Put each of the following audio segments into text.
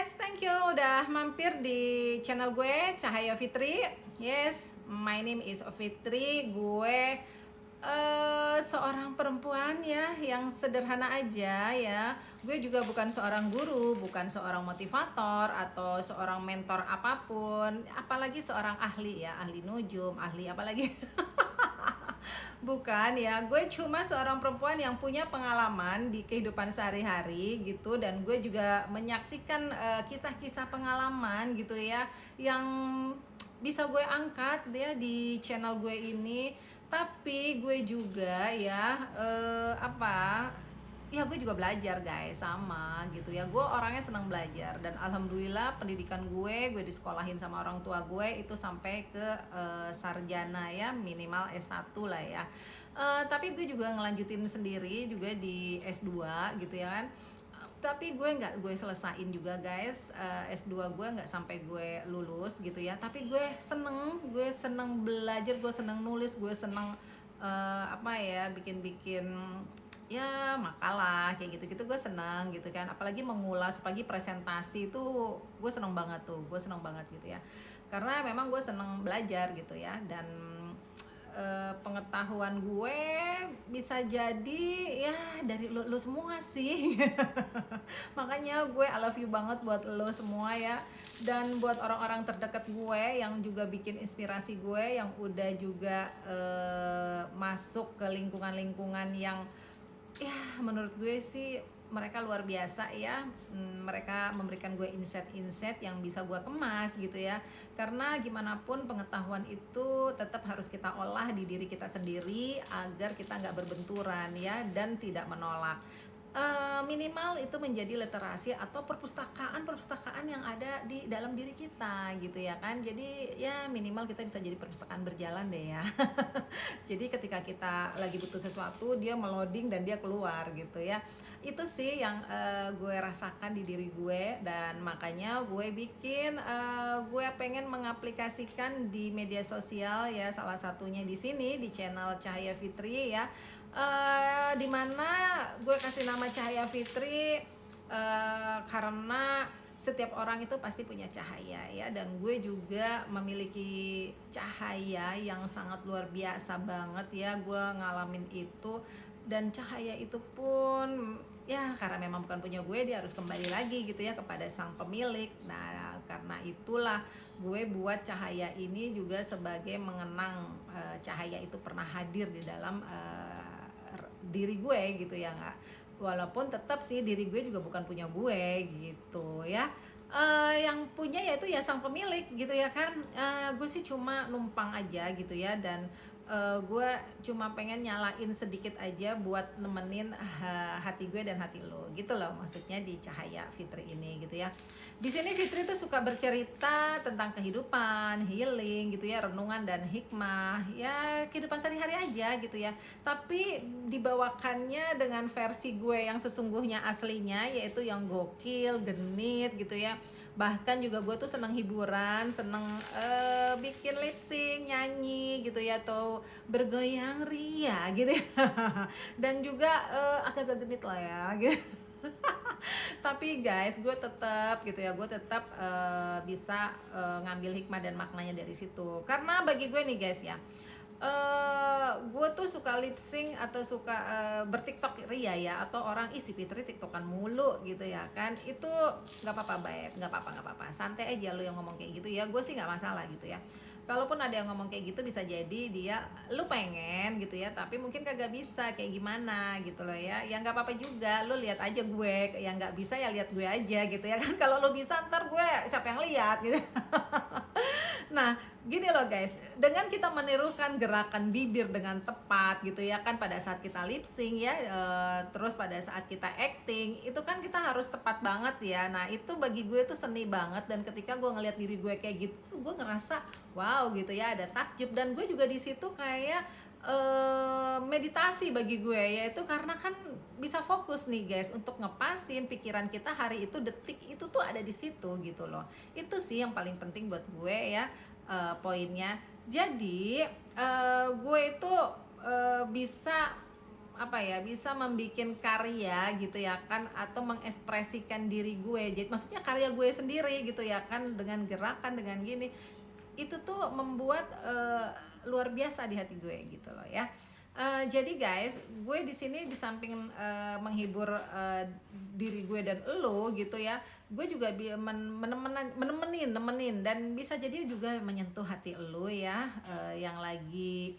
guys, thank you udah mampir di channel gue Cahaya Fitri. Yes, my name is Fitri. Gue seorang perempuan ya yang sederhana aja ya. Gue juga bukan seorang guru, bukan seorang motivator atau seorang mentor apapun, apalagi seorang ahli ya, ahli nujum, ahli apalagi. Bukan ya, gue cuma seorang perempuan yang punya pengalaman di kehidupan sehari-hari gitu. Dan gue juga menyaksikan kisah-kisah pengalaman gitu ya, yang bisa gue angkat ya di channel gue ini. Tapi gue juga ya ya gue juga belajar guys, sama gitu ya. Gue orangnya senang belajar dan alhamdulillah pendidikan gue disekolahin sama orang tua gue itu sampai ke sarjana ya, minimal S1 lah ya. Tapi gue juga ngelanjutin sendiri juga di S2 gitu ya kan. Tapi gue selesain juga guys. S2 gue nggak sampai gue lulus gitu ya. Tapi gue seneng belajar, gue seneng nulis, gue seneng bikin-bikin ya makalah kayak gitu-gitu. Gue senang gitu kan, apalagi mengulas pagi presentasi itu gue senang banget tuh, gue senang banget gitu ya, karena memang gue senang belajar gitu ya. Dan pengetahuan gue bisa jadi ya dari lo semua sih. Makanya gue I love you banget buat lo semua ya, dan buat orang-orang terdekat gue yang juga bikin inspirasi gue, yang udah juga masuk ke lingkungan-lingkungan yang ya menurut gue sih mereka luar biasa ya. Mereka memberikan gue insight yang bisa gue kemas gitu ya, karena gimana pun pengetahuan itu tetap harus kita olah di diri kita sendiri agar kita nggak berbenturan ya, dan tidak menolak. Minimal itu menjadi literasi atau perpustakaan yang ada di dalam diri kita gitu ya kan. Jadi ya minimal kita bisa jadi perpustakaan berjalan deh ya. Jadi ketika kita lagi butuh sesuatu, dia meloading dan dia keluar gitu ya. Itu sih yang gue rasakan di diri gue, dan makanya gue pengen mengaplikasikan di media sosial ya, salah satunya di sini di channel Cahaya Fitri ya. Dimana gue kasih nama Cahaya Fitri karena setiap orang itu pasti punya cahaya ya, dan gue juga memiliki cahaya yang sangat luar biasa banget ya. Gue ngalamin itu, dan cahaya itu pun ya karena memang bukan punya gue, dia harus kembali lagi gitu ya kepada sang pemilik. Nah karena itulah gue buat cahaya ini juga sebagai mengenang cahaya itu pernah hadir di dalam diri gue gitu ya, nggak, walaupun tetap sih diri gue juga bukan punya gue gitu ya. Yang punya yaitu ya sang pemilik gitu ya kan. Gue sih cuma numpang aja gitu ya, dan gue cuma pengen nyalain sedikit aja buat nemenin hati gue dan hati lo gitu loh, maksudnya di Cahaya Fitri ini gitu ya. Di sini Fitri tuh suka bercerita tentang kehidupan, healing gitu ya, renungan dan hikmah ya, kehidupan sehari-hari aja gitu ya, tapi dibawakannya dengan versi gue yang sesungguhnya aslinya, yaitu yang gokil, genit gitu ya. Bahkan juga gue tuh seneng hiburan, seneng bikin lip sync, nyanyi gitu ya, atau bergoyang ria gitu ya. Dan juga agak-agak genit lah ya gitu. Tapi guys, gue tetap gitu ya, gue tetap bisa ngambil hikmah dan maknanya dari situ. Karena bagi gue nih guys ya, gue tuh suka lip sync atau suka bertiktok ria ya, atau orang isi Fitri tiktokan mulu gitu ya kan. Itu nggak apa-apa baik, nggak apa-apa, santai aja lu yang ngomong kayak gitu ya, gue sih nggak masalah gitu ya. Kalaupun ada yang ngomong kayak gitu, bisa jadi dia lu pengen gitu ya, tapi mungkin kagak bisa kayak gimana gitu loh ya. Ya nggak apa-apa juga, lu lihat aja gue, yang nggak bisa ya lihat gue aja gitu ya kan. Kalau lu bisa, ntar gue siapa yang lihat gitu. Nah, gini loh guys, dengan kita menirukan gerakan bibir dengan tepat gitu ya kan pada saat kita lip sync ya, terus pada saat kita acting, itu kan kita harus tepat banget ya. Nah, itu bagi gue tuh seni banget, dan ketika gue ngeliat diri gue kayak gitu tuh gue ngerasa wow gitu ya, ada takjub. Dan gue juga di situ kayak meditasi bagi gue, yaitu karena kan bisa fokus nih guys untuk ngepasin pikiran kita hari itu, detik itu tuh ada di situ gitu loh. Itu sih yang paling penting buat gue ya, poinnya. Jadi gue itu bisa apa ya, bisa membikin karya gitu ya kan, atau mengekspresikan diri gue. Jadi maksudnya karya gue sendiri gitu ya kan, dengan gerakan, dengan gini. Itu tuh membuat luar biasa di hati gue gitu loh ya. Jadi guys, gue di sini di samping menghibur diri gue dan lo gitu ya, gue juga nemenin dan bisa jadi juga menyentuh hati lo ya, yang lagi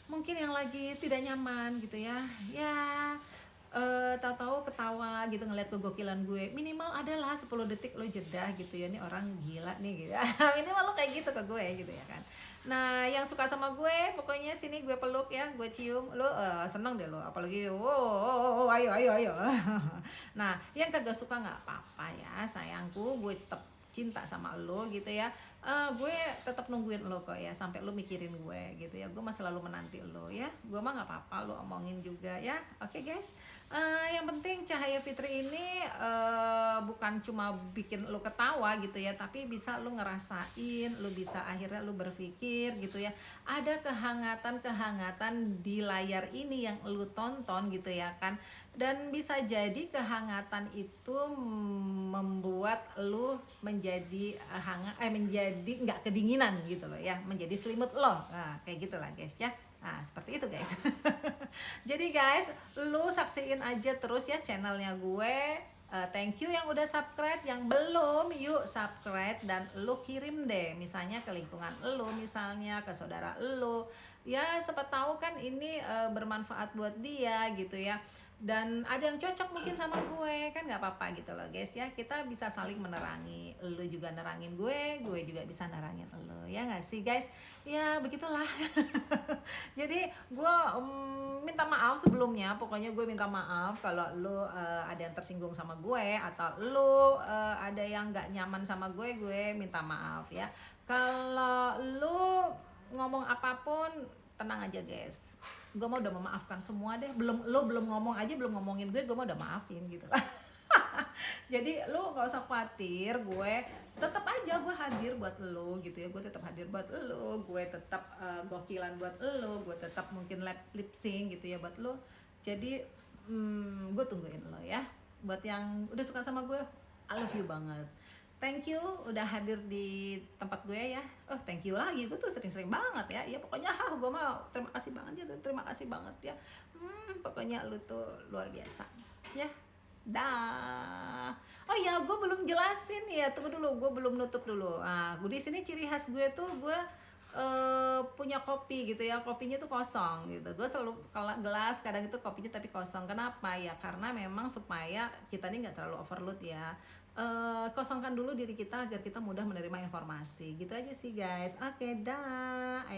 mungkin yang lagi tidak nyaman gitu ya. Ya, tahu-tahu ketawa gitu ngeliat kegokilan gue, minimal adalah 10 detik lo jeda gitu ya, nih orang gila nih gitu. Minimal lo kayak gitu ke gue gitu ya kan. Nah, yang suka sama gue pokoknya sini gue peluk ya, gue cium lo, seneng deh lo, apalagi wow, ayo ayo ayo. Nah, yang kagak suka nggak apa-apa ya sayangku, gue tetap cinta sama lo gitu ya. Gue tetap nungguin lo kok ya sampai lo mikirin gue gitu ya. Gue masih selalu menanti lo ya. Gue mah nggak apa-apa lo omongin juga ya. Oke guys. Yang penting Cahaya Fitri ini bukan cuma bikin lo ketawa gitu ya, tapi bisa lo ngerasain, lo bisa akhirnya lo berpikir gitu ya. Ada kehangatan-kehangatan di layar ini yang lo tonton gitu ya kan. Dan bisa jadi kehangatan itu membuat lu menjadi menjadi nggak kedinginan gitu loh ya, menjadi selimut lo. Nah, kayak gitulah guys ya. Nah, seperti itu guys. Jadi guys, lu saksiin aja terus ya channelnya gue. Thank you yang udah subscribe, yang belum yuk subscribe dan lu kirim deh misalnya ke lingkungan lu, misalnya ke saudara lu. Ya siapa tahu kan ini bermanfaat buat dia gitu ya. Dan ada yang cocok mungkin sama gue, kan nggak apa-apa gitu loh guys ya. Kita bisa saling menerangi, lu juga nerangin gue juga bisa nerangin lu, ya nggak sih guys. Ya begitulah. Jadi gue minta maaf sebelumnya, pokoknya gue minta maaf kalau lu ada yang tersinggung sama gue, atau lu ada yang nggak nyaman sama gue minta maaf ya. Kalau lu ngomong apapun tenang aja guys, gue mau udah memaafkan semua deh. Belum ngomong aja, belum ngomongin gue mau udah maafin gitu lah. Jadi lu gak usah khawatir, gue tetap aja gue hadir buat lo gitu ya. Gue tetap hadir buat lo, gue tetap gokilan buat lo, gue tetap mungkin lip sync gitu ya buat lo. Jadi gue tungguin lo ya. Buat yang udah suka sama gue, I love you banget. Thank you udah hadir di tempat gue ya. Oh thank you lagi, gue tuh sering-sering banget ya. Ya pokoknya gue mau terima kasih banget ya, terima kasih banget ya. Pokoknya lu tuh luar biasa ya. Dah. Oh ya, gue belum jelasin ya. Tunggu dulu, gue belum nutup dulu. Gue di sini ciri khas gue tuh gue punya kopi gitu ya. Kopinya tuh kosong gitu. Gue selalu kalau gelas kadang itu kopinya tapi kosong. Kenapa ya? Karena memang supaya kita ini nggak terlalu overload ya. Kosongkan dulu diri kita agar kita mudah menerima informasi. Gitu aja sih guys. Oke, dah.